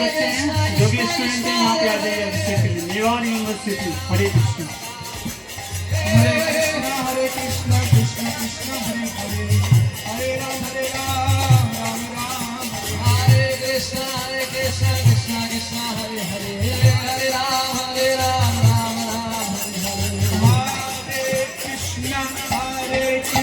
Student हैं यहाँ पे आ जाइए अच्छे के लिए मेवाड़ यूनिवर्सिटी। हरे कृष्ण हरे कृष्ण कृष्ण कृष्ण हरे हरे हरे राम राम राम हरे कृष्ण कृष्ण कृष्ण हरे हरे हरे राम राम राम हरे हरे हरे कृष्ण हरे कृष्ण